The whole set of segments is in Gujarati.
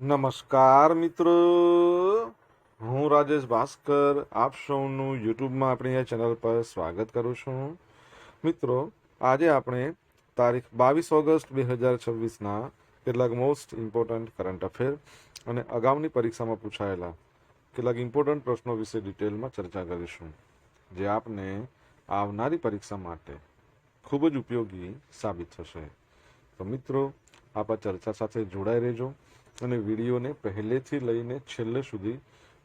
નમસ્કાર મિત્રો, હું રાજેશ ભાસ્કર આપ સૌનું યુટ્યુબમાં આપણી આ ચેનલ પર સ્વાગત કરું છું. મિત્રો, આજે આપણે તારીખ 22 ઓગસ્ટ 2026ના કેટલાક મોસ્ટ ઇમ્પોર્ટન્ટ કરંટ અફેર અને અગાઉની પરીક્ષામાં પૂછાયેલા કેટલાક ઇમ્પોર્ટન્ટ પ્રશ્નો વિશે ડિટેલમાં ચર્ચા કરીશું, જે આપને આવનારી પરીક્ષા માટે ખૂબ જ ઉપયોગી સાબિત થશે. તો મિત્રો, આપ આ ચર્ચા સાથે જોડાઈ રહેજો અને વિડીયોને પહેલેથી લઈને છેલ્લે સુધી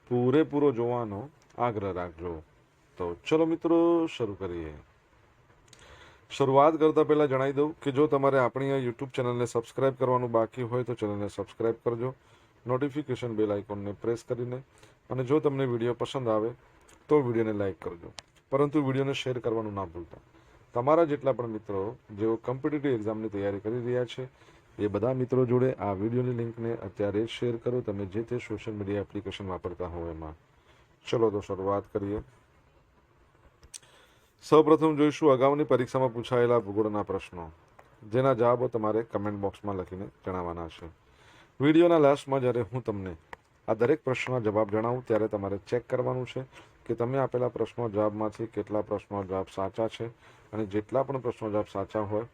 પૂરેપૂરો જોવાનો આગ્રહ રાખજો. તો ચલો મિત્રો, શરૂ કરીએ. શરૂઆત કરતા પહેલા જણાવી દઉં કે જો તમારે આપણી આ યુટ્યુબ ચેનલને સબસ્ક્રાઇબ કરવાનું બાકી હોય તો ચેનલને સબસ્ક્રાઇબ કરજો, નોટિફિકેશન બેલ આઇકોનને પ્રેસ કરીને, અને જો તમને વિડીયો પસંદ આવે તો વિડીયોને લાઇક કરજો, પરંતુ વિડીયોને શેર કરવાનું ના ભૂલતા. તમારા જેટલા પણ મિત્રો જેઓ કોમ્પિટિટિવ એક્ઝામની તૈયારી કરી રહ્યા છે એ બધા મિત્રો જોડે આ વિડીયોની લિંકને અત્યારે જ શેર કરો, તમે જે તે સોશિયલ મીડિયા એપ્લિકેશન વાપરતા હો એમાં. ચલો તો શરૂઆત કરીએ. સૌપ્રથમ જોઈશું અગાઉની પરીક્ષામાં પૂછાયેલા ભૂગોળના પ્રશ્નો, જેના જવાબો તમારે કમેન્ટ બોક્સમાં લખીને જણાવવાના છે. વિડીયોના લાસ્ટમાં જ્યારે હું તમને આ દરેક પ્રશ્નના જવાબ જણાવું ત્યારે તમારે ચેક કરવાનું છે કે તમે આપેલા પ્રશ્નો જવાબમાંથી કેટલા પ્રશ્નો જવાબ સાચા છે, અને જેટલા પણ પ્રશ્નો જવાબ સાચા હોય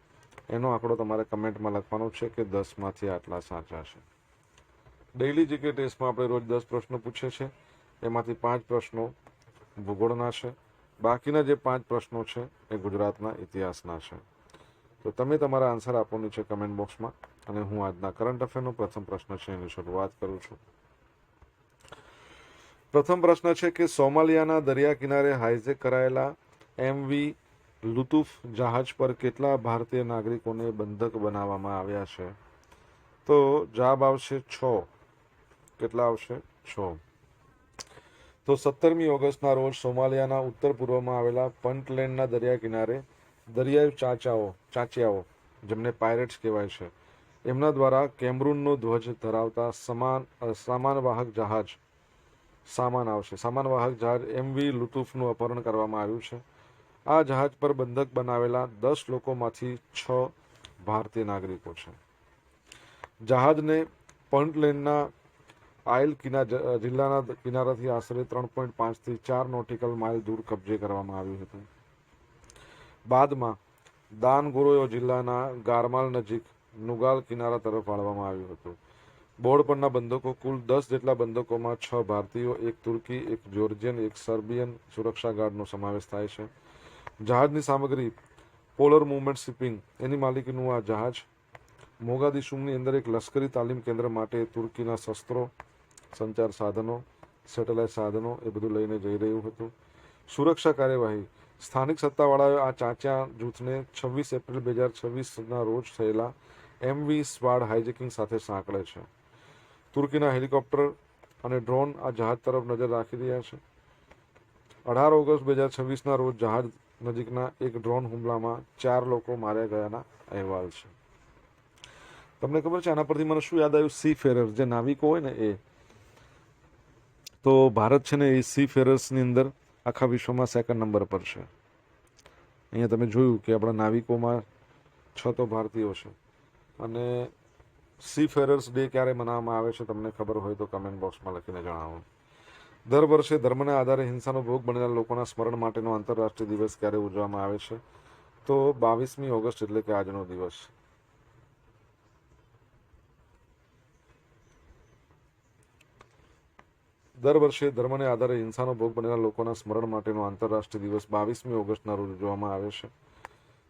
એનો આંકડો તમારે કમેન્ટમાં લખવાનો છે કે 10માંથી આટલા સાચા છે. ડેઇલી જીકે ટેસ્ટમાં આપણે રોજ 10 પ્રશ્નો પૂછે છે, એમાંથી 5 પ્રશ્નો ભૂગોળના છે, બાકીના જે 5 પ્રશ્નો છે એ ગુજરાતના ઇતિહાસના છે. તો તમે તમારા આન્સર આપવાની છે કમેન્ટ બોક્સમાં, અને હું આજના કરંટ અફેરનો પ્રથમ પ્રશ્ન છે એની શરૂઆત કરું છું. પ્રથમ પ્રશ્ન છે કે સોમાલિયાના દરિયા કિનારે હાઇજેક કરાયેલા MV લુતુફ જહાજ પર કેટલા ભારતીય નાગરિકોને બંધક બનાવવામાં આવ્યા છે? તો જવાબ આવશે 6. કેટલા આવશે? 6. તો 17મી ઓગસ્ટના રોજ સોમાલિયાના ઉત્તર પૂર્વમાં આવેલા પંટલેન્ડના દરિયા કિનારે દરિયાઈ ચાંચિયાઓ, જેમને પાયરેટ્સ કહેવાય છે, એમના દ્વારા કેમરૂનનો ધ્વજ ધરાવતા સામાનવાહક જહાજ MV લુતુફનું અપહરણ કરવામાં આવ્યું છે. આ જહાજ પર બંધક બનાવેલા 10 લોકોમાંથી 6 ભારતીય નાગરિકો છે. જહાજને પંટલેન્ડના આઇલ જિલ્લાના કિનારાથી આશરે 3.5થી 4 નોટિકલ માઇલ દૂર કબજે કરવામાં આવ્યું હતું. બાદમાં દાનગોરોયો જિલ્લાના ગારમાલ નજીક નુગાલ કિનારા તરફ વાળવામાં આવ્યું હતું. બોર્ડ પરના બંદૂકો, કુલ 10 જેટલા બંદૂકોમાં 6 ભારતીયો, 1 તુર્કી, 1 જોર્જિયન, 1 સર્બિયન સુરક્ષા ગાર્ડનો સમાવેશ થાય છે. જહાજની સામગ્રી પોલર મુવમેન્ટ શિપિંગ એની માલિકીનું આ જહાજ મોગાદિશુની અંદર એક લશ્કરી તાલીમ કેન્દ્ર માટે તુર્કીના શસ્ત્રો, સંચાર સાધનો, સેટેલાઇટ સાધનો એ બધું લઈને જઈ રહ્યું હતું. સુરક્ષા કાર્યવાહી: સ્થાનિક સત્તાવાળાએ આ ચાંચા જૂથને 26 એપ્રિલ 2026ના રોજ થયેલા MV સ્વાડ હાઇજેકિંગ સાથે સાંકળે છે. તુર્કીના હેલિકોપ્ટર અને ડ્રોન આ જહાજ તરફ નજર રાખી રહ્યા છે. 18 ઓગસ્ટ 2026ના રોજ જહાજ નજીકના એક ડ્રોન હુમલામાં 4 લોકો માર્યા ગયાના અહેવાલ છે. તમને ખબર છે આના પરથી મને શું યાદ આવ્યું? સી ફેરર, જે નાવિકો હોય ને એ. તો ભારત છે ને એ સી ફેરર્સની અંદર આખા વિશ્વમાં 2nd નંબર પર છે. અહીંયા તમે જોયું કે આપણા નાવિકોમાં 6 તો ભારતીયો છે. અને સી ફેરર્સ ડે ક્યારે મનાવવામાં આવે છે તમને ખબર હોય તો કમેન્ટ બોક્સમાં લખીને જણાવો. દર વર્ષે ધર્મના આધારે હિંસાનો ભોગ બનેલા લોકોના સ્મરણ માટેનો આંતરરાષ્ટ્રીય દિવસ ક્યારે ઉજવવામાં આવે છે? તો 22મી ઓગસ્ટ, એટલે કે આજનો દિવસ. દર વર્ષે ધર્મને આધારે હિંસાનો ભોગ બનેલા લોકોના સ્મરણ માટેનો આંતરરાષ્ટ્રીય દિવસ 22મી ઓગસ્ટના રોજ ઉજવવામાં આવે છે.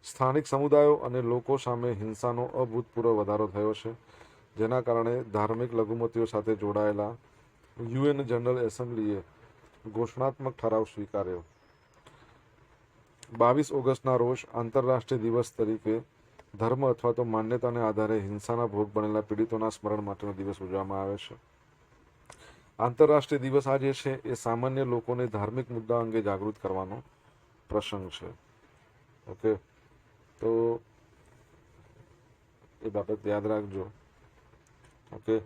સ્થાનિક સમુદાયો અને લોકો સામે હિંસાનો અભૂતપૂર્વ વધારો થયો છે, જેના કારણે ધાર્મિક લઘુમતીઓ સાથે જોડાયેલા UN જનરલ એસેમ્બલીએ ઘોષણાત્મક ઠરાવ સ્વીકાર્યો. 22 ઓગસ્ટના રોજ આંતરરાષ્ટ્રીય દિવસ તરીકે ધર્મ અથવા તો માન્યતાને આધારે હિંસાના ભોગ બનેલા પીડિતોના સ્મરણ માટેનો દિવસ ઉજવવામાં આવે છે. આંતરરાષ્ટ્રીય દિવસ આ જે છે એ સામાન્ય લોકોને ધાર્મિક મુદ્દા અંગે જાગૃત કરવાનો પ્રસંગ છે. ઓકે, તો એ બાબત યાદ રાખજો. ઓકે,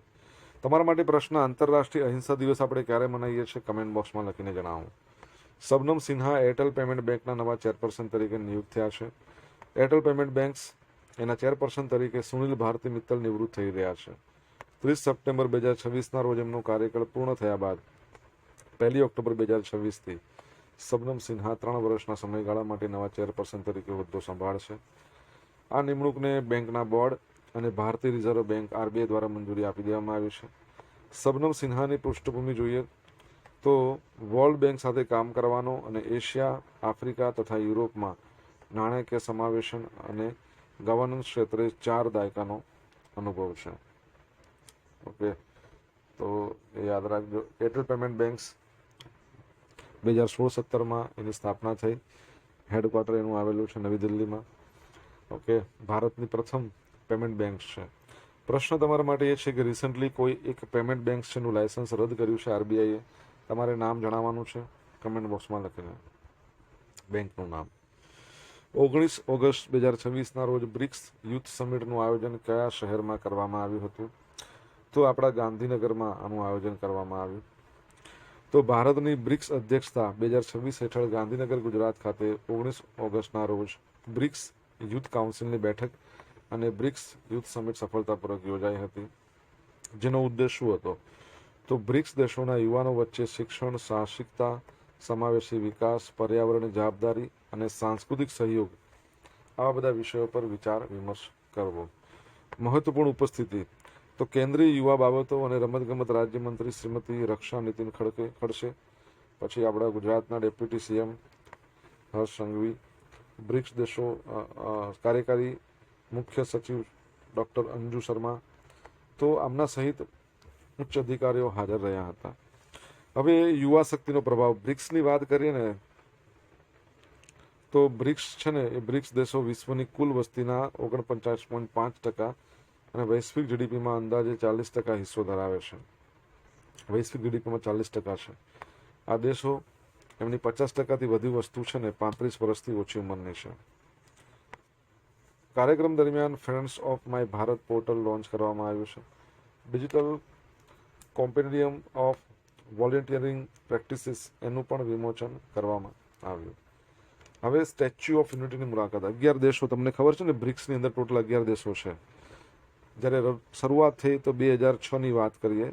તમારા માટે પ્રશ્ન: આંતરરાષ્ટ્રીય અહિંસા દિવસ આપણે ક્યારે મનાવીએ છીએ? કમેન્ટ બોક્સમાં લખીને જણાવો. શબનમ સિન્હા એરટેલ પેમેન્ટ બેંકના નવા ચેરપર્સન તરીકે નિયુક્ત થયા છે. એરટેલ પેમેન્ટ બેંક્સ એના ચેરપર્સન તરીકે સુનિલ ભારતી મિત્તલ નિવૃત્ત થઈ રહ્યા છે. 30 સપ્ટેમ્બર 2026ના રોજ એમનો કાર્યકાળ પૂર્ણ થયા બાદ 1 ઓક્ટોબર 2026થી શબનમ સિન્હા 3 વર્ષના સમયગાળા માટે નવા ચેરપર્સન તરીકે હોદ્દો સંભાળશે. આ નિમણૂકને બેંકના બોર્ડ અને ભારતીય રિઝર્વ બેંક આરબીઆઈ દ્વારા મંજૂરી આપી દેવામાં આવી છે. શબનમ સિન્હાની પૃષ્ઠભૂમિ જોઈએ તો વર્લ્ડ બેંક સાથે કામ કરવાનો અને એશિયા, આફ્રિકા તથા યુરોપમાં નાણાકીય સમાવેશન અને ગવર્નન્સ ક્ષેત્રે 4 દાયકાનો અનુભવ છે. ઓકે, તો એ યાદ રાખજો. એરટેલ પેમેન્ટ બેંક્સ 2016-17માં એની સ્થાપના થઈ. હેડક્વાર્ટર એનું આવેલું છે નવી દિલ્હીમાં. ઓકે, ભારતની પ્રથમ પેમેન્ટ બેંક છે. પ્રશ્ન તમારા માટે એ છે કે રિસન્ટલી કોઈ એક પેમેન્ટ બેંક છે એનું લાયસન્સ રદ કર્યું છે આરબીઆઈએ. તમારે નામ જણાવવાનું છે કમેન્ટ બોક્સમાં લખીને, બેંકનું નામ. 19 ઓગસ્ટ 2026ના રોજ બ્રિક્સ યુથ સમિટનું આયોજન કયા શહેરમાં કરવામાં આવ્યું હતું? તો આપણા ગાંધીનગરમાં આનું આયોજન કરવામાં આવ્યું. તો ભારતની બ્રિક્સ અધ્યક્ષતા 2026 હેઠળ ગાંધીનગર, ગુજરાત ખાતે 19 ઓગસ્ટના રોજ બ્રિક્સ યુથ કાઉન્સિલની બેઠક અને બ્રિક્સ યુથ સમિટ સફળતાપૂર્વક યોજાઈ હતી. જેનો ઉદ્દેશ શું હતો? તો બ્રિક્સ દેશોના યુવાનો વચ્ચે શિક્ષણ, સાહસિકતા, સમાવેશી વિકાસ, પર્યાવરણની જવાબદારી અને સાંસ્કૃતિક સહયોગ આવા બધા વિષયો પર વિચાર વિમર્શ કરવો. મહત્વપૂર્ણ ઉપસ્થિતિ તો કેન્દ્રીય યુવા બાબતો અને રમતગમત રાજ્યમંત્રી શ્રીમતી રક્ષા નીતિન ખડસે, પછી આપણા ગુજરાતના deputy CM Harsh Sanghavi, BRICS દેશો કાર્યકારી મુખ્ય સચિવ ડૉક્ટર અંજુ શર્મા, તો આમના સહિત ઉચ્ચ અધિકારીઓ હાજર રહ્યા હતા. હવે યુવા શક્તિનો પ્રભાવ, બ્રિક્સની વાત કરીએ ને તો બ્રિક્સ છે ને એ બ્રિક્સ દેશો વિશ્વની કુલ વસ્તીના 49.5% અને વૈશ્વિક જીડીપીમાં અંદાજે 40% હિસ્સો ધરાવે છે. વૈશ્વિક જીડીપીમાં 40% છે. આ દેશો એમની 50%થી વધુ વસ્તુ છે ને 35 વર્ષથી ઓછી ઉંમરની છે. કાર્યક્રમ દરમિયાન friends of my Bharat portal launch કરવામાં આવ્યું છે. ડિજિટલ કોમ્પેન્ડિયમ ઓફ વોલેન્ટિયરિંગ પ્રેક્ટિસીસ એનું પણ વિમોચન કરવામાં આવ્યું. હવે સ્ટેચ્યુ ઓફ યુનિટીની મુલાકાત. 11 દેશો, તમને ખબર છે ને બ્રિક્સની અંદર ટોટલ 11 દેશો છે. જ્યારે શરૂઆત થઈ તો 2006ની વાત કરીએ,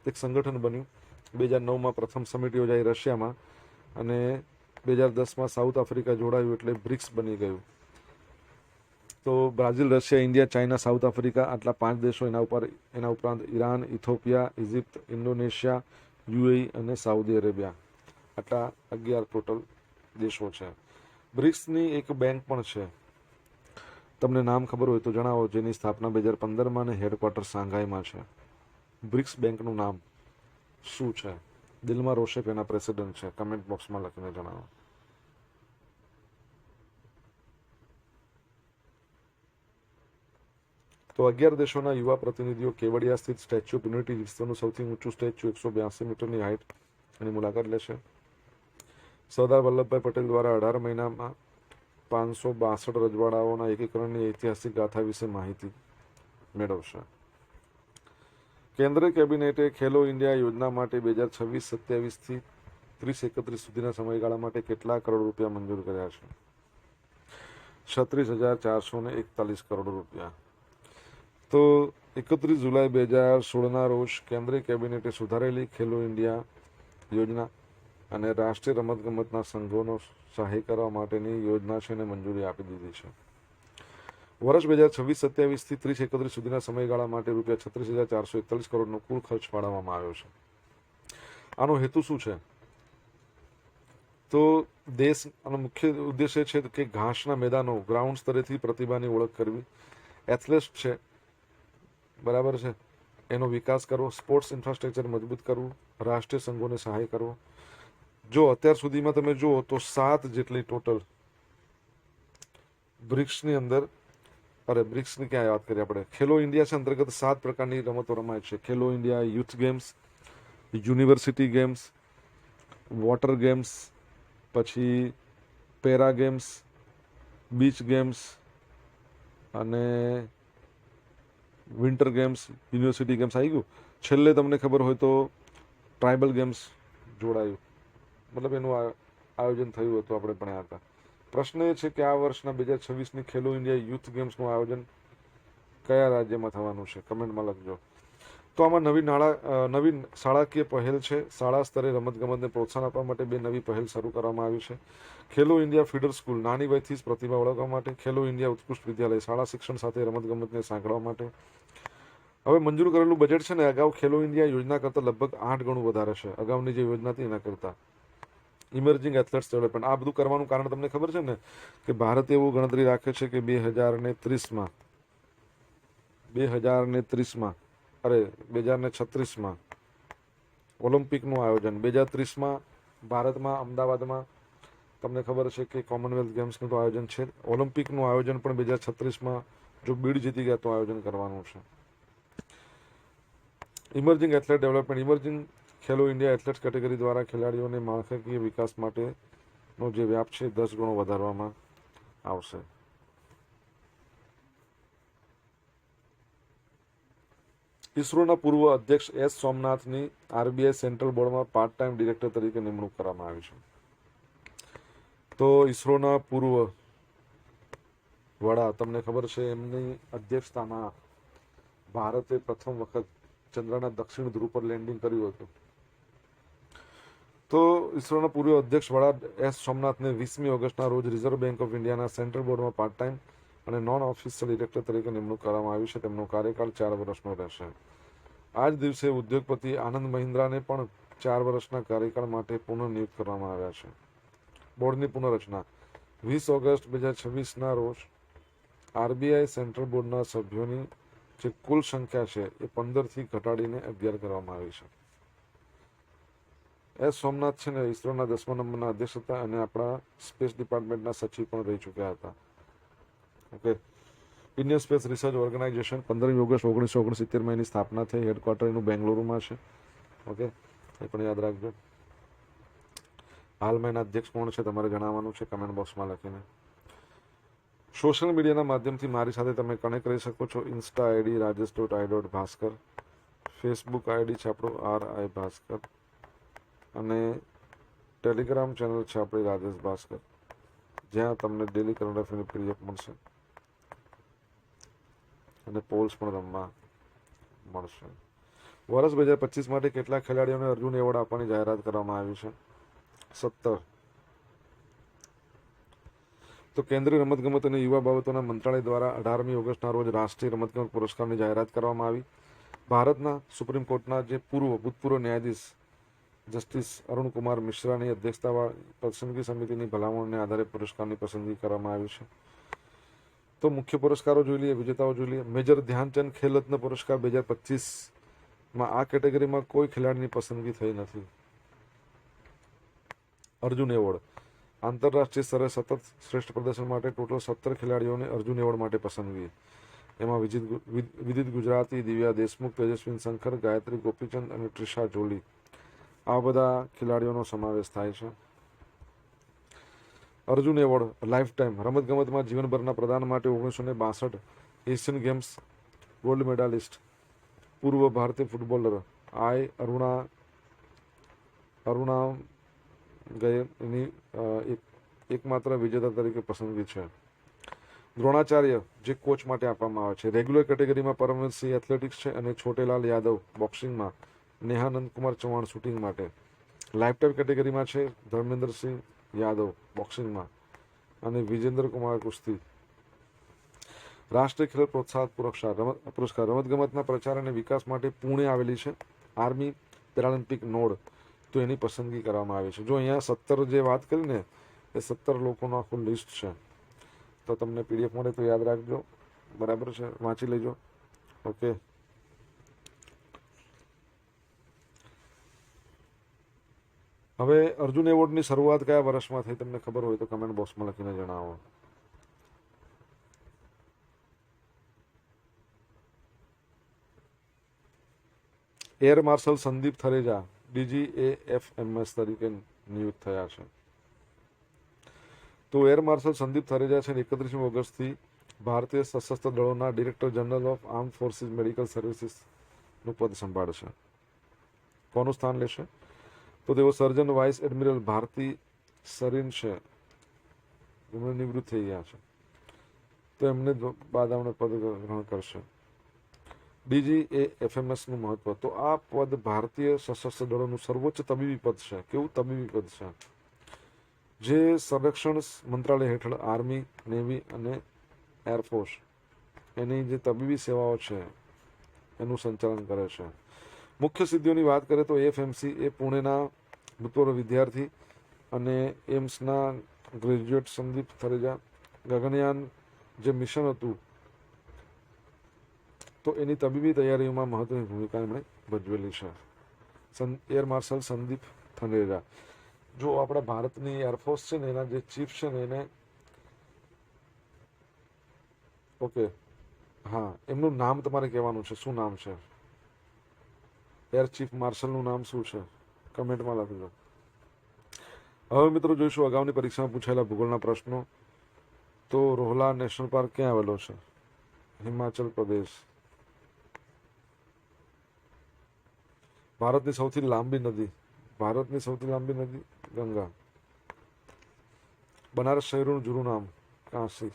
એક સંગઠન બન્યું. 2009માં પ્રથમ સમિટ યોજાઈ રશિયામાં અને 2010માં સાઉથ આફ્રિકા જોડાયું એટલે બ્રિક્સ બની ગયું. તો Brazil, Russia, India, China, south Africa આટલા 5 દેશો, એના ઉપરાંત Iran, Ethiopia, Egypt, Indonesia, UAE અને સાઉદી અરેબિયા, આટલા 11 ટોટલ દેશો છે. બ્રિક્સની એક બેંક પણ છે, તમને નામ ખબર હોય તો જણાવો, જેની સ્થાપના 2015માં અને હેડક્વાર્ટર શાંઘાઈમાં છે. બ્રિક્સ બેંકનું નામ શું છે? દિલમા રોશેફ એના પ્રેસિડેન્ટ છે. કમેન્ટ બોક્સમાં લખીને જણાવો. તો 11 દેશોના યુવા પ્રતિનિધિઓ કેવડિયા સ્થિત સ્ટેચ્યુ ઓફ યુનિટી, વિશ્વનું સૌથી ઊંચું સ્ટેચ્યુ 182 મીટરની હાઇટ, એની મુલાકાત લેશે. સરદાર વલ્લભભાઈ પટેલ દ્વારા 18 મહિનામાં 562 રજવાડાઓના એકીકરણની ઐતિહાસિક ગાથા વિશે માહિતી મેળવશે. કેન્દ્રીય કેબિનેટે ખેલો ઇન્ડિયા યોજના માટે 2026-27થી 30-31 સુધીના સમયગાળા માટે કેટલા કરોડ રૂપિયા મંજૂર કર્યા છે? 36,441 કરોડ રૂપિયા. તો 31 જુલાઈ 2016ના રોજ કેન્દ્રીય કેબિનેટે સુધારેલી ખેલો ઇન્ડિયા યોજના અને રાષ્ટ્રીય રમતગમતના સંઘોનો સહાય કરવા માટેની યોજના છે એને મંજૂરી આપી દીધી છે. વર્ષ 2026-27થી 30-31 સુધીના સમયગાળા માટે રૂપિયા 36,441 કરોડનો કુલ ખર્ચ ફાળવવામાં આવ્યો છે. આનો હેતુ શું છે? તો આનો મુખ્ય ઉદ્દેશ્ય છે કે ઘાસના મેદાનો, ગ્રાઉન્ડ સ્તરેથી પ્રતિભાની ઓળખ કરવી, એથ્લેટ્સ છે, બરાબર છે, એનો વિકાસ કરવો, સ્પોર્ટ્સ ઇન્ફ્રાસ્ટ્રક્ચર મજબૂત કરવું, રાષ્ટ્રીય સંઘોને સહાય કરવો. જો અત્યાર સુધીમાં તમે જુઓ તો 7 જેટલી ટોટલ બ્રિક્સની અંદર, બ્રિક્સની ક્યાં વાત કરીએ આપણે, ખેલો ઇન્ડિયા છે અંતર્ગત 7 પ્રકારની રમતો રમાય છે. Khelo India youth games, university games, water games, પછી પેરા ગેમ્સ, બીચ ગેમ્સ અને વિન્ટર ગેમ્સ, યુનિવર્સિટી ગેમ્સ આવી ગયું. છેલ્લે તમને ખબર હોય તો ટ્રાઇબલ ગેમ્સ જોડાયું, મતલબ એનું આયોજન થયું હતું, આપણે ભણ્યા હતા. પ્રશ્ન એ છે કે આ વર્ષના 2026ની ખેલો ઇન્ડિયા યુથ ગેમ્સનું આયોજન કયા રાજ્યમાં થવાનું છે? કમેન્ટમાં લખજો. તો આમાં નવી શાળાકીય પહેલ છે. શાળા સ્તરે રમતગમતને પ્રોત્સાહન આપવા માટે 2 નવી પહેલ શરૂ કરવામાં આવી છે. ખેલો ઇન્ડિયા ફીડર સ્કૂલ નાની વયથી જ પ્રતિભા ઓળખવા માટે, ખેલો ઇન્ડિયા ઉત્કૃષ્ટ વિદ્યાલય શાળા શિક્ષણ સાથે રમતગમતને સાંકળવા માટે. હવે મંજૂર કરેલું બજેટ છે ને અગાઉ ખેલો ઇન્ડિયા યોજના કરતાં લગભગ 8 ગણું વધારે છે. અગાઉની જે યોજના હતી એના કરતાં. ઇમર્જિંગ એથ્લેટ્સ ડેવલપમેન્ટ, આ બધું કરવાનું કારણ તમને ખબર છે ને કે ભારત એવું ગણતરી રાખે છે કે 2030માં 2036માં ઓલિમ્પિકનું આયોજન, 2030માં ભારતમાં અમદાવાદમાં તમને ખબર છે કે કોમનવેલ્થ ગેમ્સનું તો આયોજન છે. ઓલિમ્પિકનું આયોજન પણ 2036માં જો બીડ જીતી ગયા તો આયોજન કરવાનું છે. ઇમર્જિંગ એથ્લેટ ડેવલપમેન્ટ, ઇમર્જિંગ ખેલો ઇન્ડિયા એથ્લેટ્સ કેટેગરી દ્વારા ખેલાડીઓને માળખાકીય વિકાસ માટેનો જે વ્યાપ છે 10 ગણો વધારવામાં આવશે. ઇસરોના પૂર્વ અધ્યક્ષ એસ સોમનાથની આરબીઆઈ સેન્ટ્રલ બોર્ડમાં પાર્ટ ટાઈમ ડિરેક્ટર તરીકે નિમણૂક કરવામાં આવી છે. તો ઇસરોના પૂર્વ વડા તમને ખબર છે એમની અધ્યક્ષતામાં ભારતે પ્રથમ વખત ચંદ્રના દક્ષિણ ધ્રુવ પર લેન્ડિંગ કર્યું હતું. તો ઇસરોના પૂર્વ અધ્યક્ષ વડા એસ સોમનાથને 20મી ઓગસ્ટના રોજ રિઝર્વ બેંક ઓફ ઇન્ડિયાના સેન્ટ્રલ બોર્ડમાં પાર્ટ ટાઈમ અને નોન ઓફિશિયલ ડિરેક્ટર તરીકે નિમણૂક કરવામાં આવી છે. તેમનો કાર્યકાળ 4 વર્ષનો રહેશે. આ જ દિવસે ઉદ્યોગપતિ આનંદ મહિન્દ્રાને પણ 4 વર્ષના કાર્યકાળ માટે પુનઃનિયુક્ત કરવામાં આવ્યા છે. બોર્ડની પુનઃરચના 20 ઓગસ્ટ 2026ના રોજ આરબીઆઈ સેન્ટ્રલ બોર્ડના સભ્યોની જે કુલ સંખ્યા છે એ 15થી ઘટાડીને 11 કરવામાં આવી છે. એસ સોમનાથ છે ને ઇસરોના 10મા નંબરના અધ્યક્ષ હતા અને આપણા સ્પેસ ડિપાર્ટમેન્ટના સચિવ પણ રહી ચૂક્યા હતા. Okay, Indian space research organisation 15મી ઓગસ્ટ 1969માં એની સ્થાપના થઈ. હેડક્વાર્ટર એનું બેંગ્લુરુમાં છે. ઓકે, એ પણ યાદ રાખજો. હાલમાં એના અધ્યક્ષ કોણ છે તમારે જણાવવાનું છે કમેન્ટ બોક્સમાં લખીને. સોશિયલ મીડિયાના માધ્યમથી મારી સાથે તમે કનેક્ટ કરી શકો છો. Insta ID rajesh.i.bhaskar, Facebook ID છે આપણું RI ભાસ્કર અને ટેલિગ્રામ ચેનલ છે આપણી રાજેશ ભાસ્કર, જ્યાં તમને ડેલી કરંટ અફેરની પીડીએફ મળશે અને પોલ્સ પણ રમવા મળશે. વર્ષ 2025 માટે કેટલા ખેલાડીઓને અર્જુન એવોર્ડ આપવાની જાહેરાત કરવામાં આવી છે? 17. તો કેન્દ્રીય રમતગમત અને યુવા બાબતોના મંત્રાલય દ્વારા 18મી ઓગસ્ટના રોજ રાષ્ટ્રીય રમતગમત પુરસ્કારની જાહેરાત કરવામાં આવી. ભારતના સુપ્રીમ કોર્ટના જે ભૂતપૂર્વ ન્યાયાધીશ જસ્ટિસ અરુણ કુમાર મિશ્રાની અધ્યક્ષતાવાળી પસંદગી સમિતિની ભલામણને આધારે પુરસ્કારની પસંદગી કરવામાં આવી છે. તો મુખ્ય પુરસ્કારો જોઈ લઈએ, વિજેતાઓ જોઈ લઈએ. મેજર ધ્યાનચંદ ખેલ રત્ન પુરસ્કાર 2025માં આ કેટેગરીમાં કોઈ ખેલાડીની પસંદગી થઈ નથી. અર્જુન એવોર્ડ આંતરરાષ્ટ્રીય સ્તરે સતત શ્રેષ્ઠ પ્રદર્શન માટે ટોટલ 17 ખેલાડીઓને અર્જુન એવોર્ડ માટે પસંદગી. એમાં વિદિત ગુજરાતી, દિવ્યા દેશમુખ, તેજસ્વીન શંકર, ગાયત્રી ગોપીચંદ અને ત્રિષા જોલી, આ બધા ખેલાડીઓનો સમાવેશ થાય છે. અર્જુન એવોર્ડ લાઈફ ટાઈમ રમતગમતમાં જીવનભરના પ્રદાન માટે 1962 એશિયન ગેમ્સ ગોલ્ડ મેડાલિસ્ટ પૂર્વ ભારતીય ફૂટબોલર અરુણા ગયેની એકમાત્ર વિજેતા તરીકે પસંદગી છે. દ્રોણાચાર્ય જે કોચ માટે આપવામાં આવે છે. રેગ્યુલર કેટેગરીમાં પરમવીરસિંહ એથ્લેટિક્સ છે અને છોટેલાલ યાદવ બોક્સિંગમાં, નેહાનંદ કુમાર ચૌહાણ શૂટિંગ માટે. લાઈફ ટાઈમ કેટેગરીમાં છે ધર્મેન્દ્રસિંહ યાદવ બોક્સિંગમાં અને વિજેન્દ્ર કુમાર કુસ્તી. રાષ્ટ્રીય ખેલ પ્રોત્સાહક પુરસ્કાર રમતગમતના પ્રચાર અને વિકાસ માટે પુણે આવેલી છે આર્મી પેરાલિમ્પિક નોડ, તો એની પસંદગી કરવામાં આવી છે. જો અહીંયા 17 જે વાત કરી ને એ 17 લોકોનું આખું લિસ્ટ છે. તો તમને પીડીએફ મળે તો યાદ રાખજો, બરાબર છે, વાંચી લેજો. ઓકે, હવે અર્જુન એવોર્ડની શરૂઆત કયા વર્ષમાં થઈ તમને ખબર હોય તો કમેન્ટ બોક્સમાં લખીને જણાવો. એર માર્શલ સંદીપ થરેજા DGAFMS તરીકે નિયુક્ત થયા છે. તો એર માર્શલ સંદીપ થરેજા છે 31મી ઓગસ્ટથી ભારતીય સશસ્ત્ર દળોના director general of arm forces medical સર્વિસીસનું પદ સંભાળશે. કોનું સ્થાન લેશે? તો તેઓ surgeon vice admiral Bharti Sarin છે, એમણે નિવૃત્ત થઈ ગયા છે, તો એમને બાદ પદ ગ્રહણ કરશે. ડીજી એ એફએમએસનું મહત્વ. તો આ પદ ભારતીય સશસ્ત્ર દળોનું સર્વોચ્ચ તબીબી પદ છે. કેવું તબીબી પદ છે? જે સંરક્ષણ મંત્રાલય હેઠળ આર્મી, નેવી અને એરફોર્સ એની જે તબીબી સેવાઓ છે એનું સંચાલન કરે છે. મુખ્ય સિદ્ધિઓની વાત કરીએ તો એફએમસી એ પુણેના ભૂતપૂર્વ વિદ્યાર્થી અને એમ્સના ગ્રેજ્યુએટ સંદીપ થરેજા ગગનયાન જે મિશન હતું તો એની તબીબી તૈયારીઓમાં મહત્વની ભૂમિકા એમણે ભજવેલી છે. Air marshal Sandeep Thaneja. જો આપણા ભારતની એરફોર્સ છે ને એના જે ચીફ છે ને એને ઓકે હા એમનું નામ તમારે કહેવાનું છે. શું નામ છે? એર ચીફ માર્શલનું નામ શું છે? કમેન્ટમાં લખજો. હવે મિત્રો જોઈશું અગાઉની પરીક્ષામાં પૂછાયેલા ભૂગોળના પ્રશ્નો. તો રોહલા નેશનલ પાર્ક ક્યાં આવેલો છે? હિમાચલ પ્રદેશ. ભારતની સૌથી લાંબી નદી. ભારતની સૌથી લાંબી નદી ગંગા. બનારસ શહેરનું જૂનું નામ કાશી.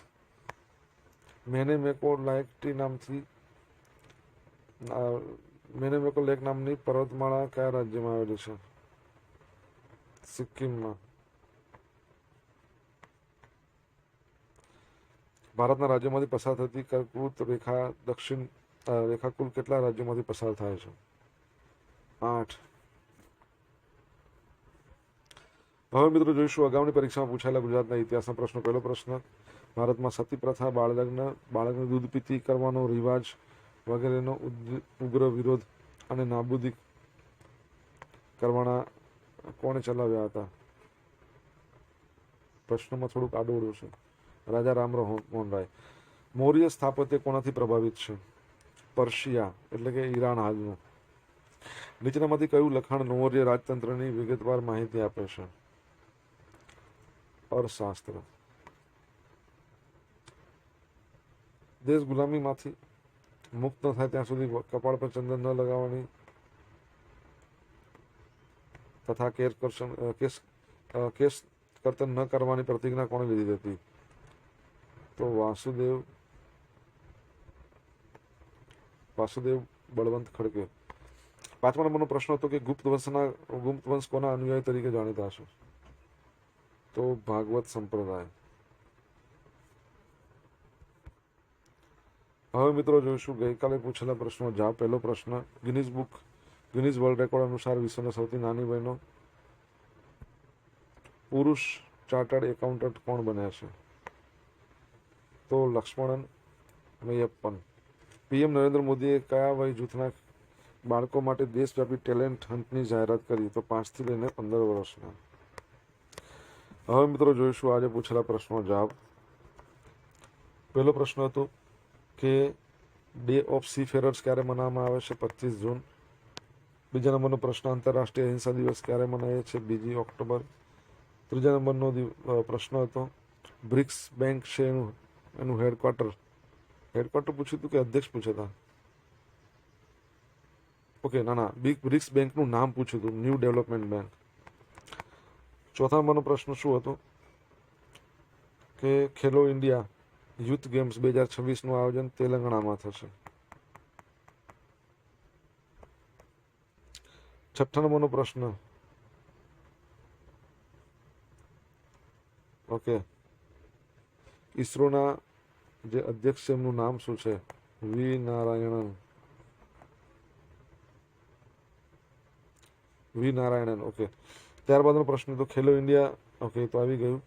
મેને મેકો લાયકટી નામથી મેને મેકો લેક નામની પર્વતમાળા કયા રાજ્યમાં આવેલી છે? સિક્કિમમાં. ભારતના રાજ્યોમાંથી પસાર થતી કર્કવૃત રેખા દક્ષિણ રેખા કુલ કેટલા રાજ્યોમાંથી પસાર થાય છે? 8. હવે મિત્રો જોઈશું અગાઉની પરીક્ષામાં પૂછાયેલા ગુજરાતના ઇતિહાસના પ્રશ્નો. પહેલો પ્રશ્ન, ભારતમાં સતી પ્રથા, બાળકને દૂધ પીતી કરવાનો રિવાજ વગેરેનો ઉગ્ર વિરોધ અને નાબૂદી કરવાના કોણે ચલાવ્યા હતા? પ્રશ્નમાં થોડુંક આડોળું છે. રાજા રામમોહન રાય. મૌર્ય સ્થાપત્ય કોનાથી પ્રભાવિત છે? પર્શિયા એટલે કે ઈરાન હાલનું. નીચેનામાંથી કયું લખાણ મૌર્ય રાજતંત્રની વિગતવાર માહિતી આપે છે? અર્થશાસ્ત્ર. દેશ ગુલામીમાંથી મુક્ત ન થાય ત્યાં સુધી કપાળ પર ચંદન ન લગાવવાની તથા કેસ કર્તન ન કરવાની પ્રતિજ્ઞા કોણે લીધી હતી? તો વાસુદેવ બળવંત ખડકે. 5મા નંબરનો પ્રશ્ન હતો કે ગુપ્ત વંશ કોના અનુયાયી તરીકે જાણીતા છે? તો ભાગવત સંપ્રદાય. હવે મિત્રો જોઈશું ગઈકાલે પૂછેલા પ્રશ્નો જવાબ. પહેલો પ્રશ્ન, ગિનીઝ વર્લ્ડ રેકોર્ડ અનુસાર વિશ્વના સૌથી નાની વયનો પુરુષ ચાર્ટર્ડ એકાઉન્ટન્ટ કોણ બન્યા છે? તો લક્ષ્મણન મૈયપ્પન. પીએમ નરેન્દ્ર મોદીએ કયા વય જૂથના બાળકો માટે દેશવ્યાપી ટેલેન્ટ હન્ટની જાહેરાત કરી? તો 5 થી લઈને 15 વર્ષના. હવે મિત્રો જોઈશું આજે પૂછેલા પ્રશ્નો જવાબ. પહેલો પ્રશ્ન હતો કે ડે ઓફ સીફેરર્સ ક્યારે મનાવવામાં આવે છે? 25 જૂન. બીજા નંબરનો પ્રશ્ન, આંતરરાષ્ટ્રીય અહિંસા દિવસ ક્યારે મનાય છે? 2 ઓક્ટોબર. ત્રીજા નંબરનો પ્રશ્ન હતો બ્રિક્સ બેંક છે એનું હેડક્વાર્ટર પૂછ્યું હતું કે અધ્યક્ષ પૂછ્યા હતા? ઓકે ના બ્રિક્સ બેંકનું નામ પૂછ્યું હતું, ન્યૂ ડેવલપમેન્ટ બેંક. ચોથા નંબરનો પ્રશ્ન શું હતો કે ખેલો ઇન્ડિયા યુથ ગેમ્સ 2026નું આયોજન તેલંગાણામાં થશે. છઠ્ઠા નંબરનો પ્રશ્ન, ઓકે ઈસરોના જે અધ્યક્ષ છે એમનું નામ શું છે? વી નારાયણન. ઓકે. ત્યારબાદનો પ્રશ્ન તો ખેલો ઇન્ડિયા. ઓકે તો આવી ગયું.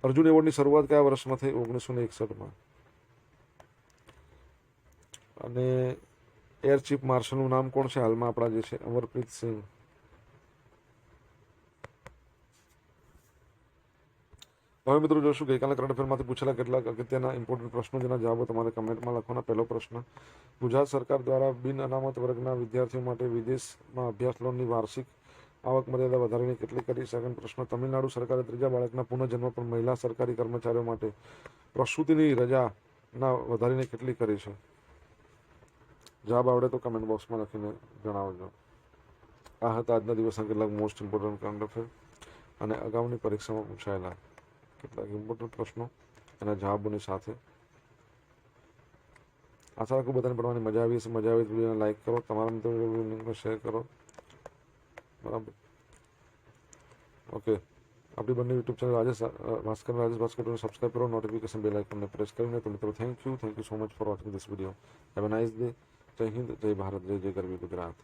અર્જુન એવોર્ડની શરૂઆત કયા વર્ષમાં થઈ? 1961માં. અને એર ચીફ માર્શલનું નામ કોણ છે હાલમાં આપણા જે છે? અમરપ્રીત સિંહ. હવે મિત્રો જોશું ગઈકાલે કરંટ અફેરમાંથી પૂછેલા કેટલાક અગત્યના ઇમ્પોર્ટન્ટ પ્રશ્નો જેના જવાબો તમારે કમેન્ટમાં લખવાના. પહેલો પ્રશ્ન, ગુજરાત સરકાર દ્વારા બિન અનામત વર્ગના વિદ્યાર્થીઓ માટે વિદેશમાં અભ્યાસ લોનની વાર્ષિક આવક મર્યાદા વધારીને કેટલી કરી? સેકન્ડ પ્રશ્ન, તમિલનાડુ સરકારે ત્રીજા બાળકના પુનઃજન્મ પર મહિલા સરકારી કર્મચારીઓ માટે પ્રસૂતિની રજાના વધારીને કેટલી કરી છે? જવાબ આવડે તો કમેન્ટ બોક્સમાં લખીને જણાવજો. આ હતા આજના દિવસના કેટલાક મોસ્ટ ઇમ્પોર્ટન્ટ કરંટ અફેર અને અગાઉની પરીક્ષામાં પૂછાયેલા કેટલાક ઇમ્પોર્ટન્ટ પ્રશ્નો એના જવાબોની સાથે. આશા રાખું બધાને ભણવાની મજા આવી હશે. મજા આવી તો વિડીયોને લાઈક કરો, તમારા મિત્રો શેર કરો. બરાબર, ઓકે. આપણી બંને YouTube channel Rajesh Bhaskar subscribe કરો, નોટિફિકેશન બેલ આઇકનને પ્રેસ કરીને. તો મિત્રો thank you so much for watching this video. Have a nice day. જય હિન્દ, જય ભારત, જય જય ગરવી ગુજરાત.